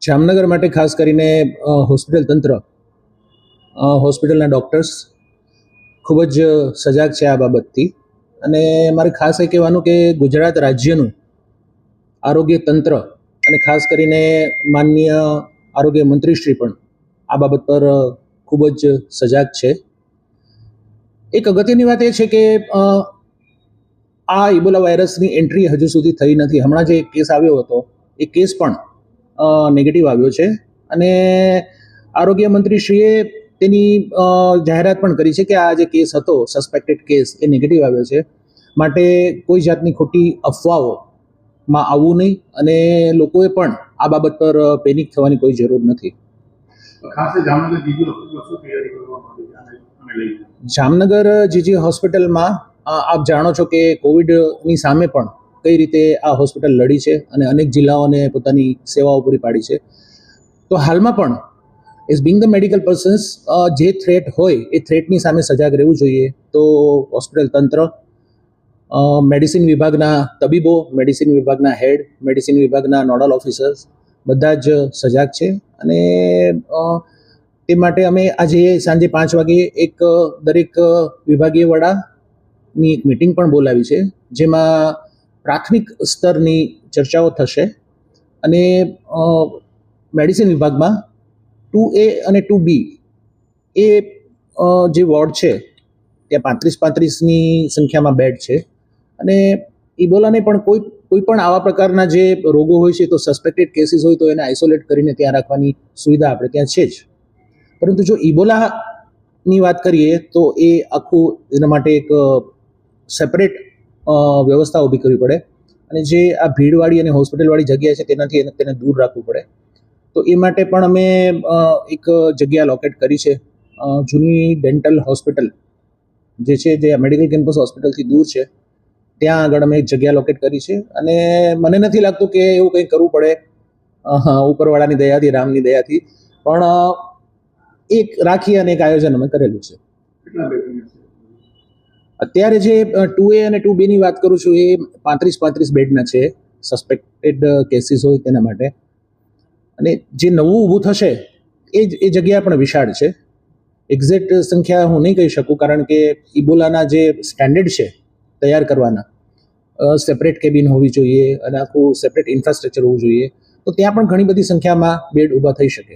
જામનગર માટે ખાસ કરીને હોસ્પિટલ તંત્ર, હોસ્પિટલના ડૉક્ટર્સ ખૂબ જ સજાગ છે આ બાબતથી. અને મારે ખાસ એ કહેવાનું કે ગુજરાત રાજ્યનું આરોગ્ય તંત્ર અને ખાસ કરીને માનનીય આરોગ્ય મંત્રીશ્રી પણ આ બાબત પર ખૂબ જ સજાગ છે. એક અગત્યની વાત એ છે કે આ ઇબોલા વાયરસની એન્ટ્રી હજુ સુધી થઈ નથી. હમણાં જે કેસ આવ્યો હતો એ કેસ પણ નેગેટિવ આવ્યો છે અને આરોગ્ય મંત્રીશ્રીએ તેની જાહેરાત પણ કરી છે કે આ જે કેસ હતો, સસ્પેક્ટેડ કેસ, એ નેગેટિવ આવ્યો છે. માટે કોઈ જાતની ખોટી અફવાઓમાં આવવું નહીં અને લોકોએ પણ આ બાબત પર પેનિક થવાની કોઈ જરૂર નથી. જામનગર જીજી હોસ્પિટલમાં આપ જાણો છો કે કોવિડની સામે પણ કઈ રીતે આ હોસ્પિટલ લડી છે અને અનેક જિલ્લાઓને પોતાની સેવાઓ પૂરી પાડી છે. તો હાલમાં પણ as being the medical persons જે થ્રેટ હોય એ થ્રેટની સામે સજાગ રહેવું જોઈએ. તો હોસ્પિટલ તંત્ર, મેડિસિન વિભાગના તબીબો, મેડિસિન વિભાગના હેડ, મેડિસિન વિભાગના નોડલ ઓફિસર્સ બધા જ સજાગ છે. અને તે માટે અમે આજે સાંજે 5 વાગે એક દરેક વિભાગીય વડાની એક મિટિંગ પણ બોલાવી છે, જેમાં પ્રાથમિક સ્તરની ચર્ચાઓ થશે. અને મેડિસિન વિભાગમાં 2A અને 2B એ જે વોર્ડ છે ત્યાં 35-35ની સંખ્યામાં બેડ છે. અને ઇબોલાને પણ કોઈ પણ આવા પ્રકારના જે રોગો હોય છે, તો સસ્પેક્ટેડ કેસીસ હોય તો એને આઇસોલેટ કરીને ત્યાં રાખવાની સુવિધા આપણે ત્યાં છે જ. પરંતુ જો ઇબોલાની વાત કરીએ તો એ આખું એના માટે એક સેપરેટ વ્યવસ્થા ઊભી કરવી પડે અને જે આ ભીડવાળી અને હોસ્પિટલવાળી જગ્યા છે તેનાથી તેને દૂર રાખવું પડે. તો એ માટે પણ અમે એક જગ્યા લોકેટ કરી છે. જૂની ડેન્ટલ હોસ્પિટલ જે છે, જે મેડિકલ કેમ્પસ હોસ્પિટલથી દૂર છે, ત્યાં આગળ અમે એક જગ્યા લોકેટ કરી છે. અને મને નથી લાગતું કે એવું કંઈ કરવું પડે ઉપરવાળાની દયાથી, રામની દયાથી, પણ એક રાખી અને એક આયોજન અમે કરેલું છે. અત્યારે જે 2A અને 2B ની વાત કરું છું એ 35-35 બેડના છે, સસ્પેક્ટેડ કેસીસ હોય તેના માટે. અને જે નવું ઊભું થશે એ જગ્યા પણ વિશાળ છે. એક્ઝેક્ટ સંખ્યા હું નહીં કહી શકું, કારણ કે ઇબોલાના જે સ્ટેન્ડર્ડ છે તૈયાર કરવાના, સેપરેટ કેબિન હોવી જોઈએ અને આખું સેપરેટ ઇન્ફ્રાસ્ટ્રક્ચર હોવું જોઈએ, તો ત્યાં પણ ઘણી બધી સંખ્યામાં બેડ ઊભા થઈ શકે.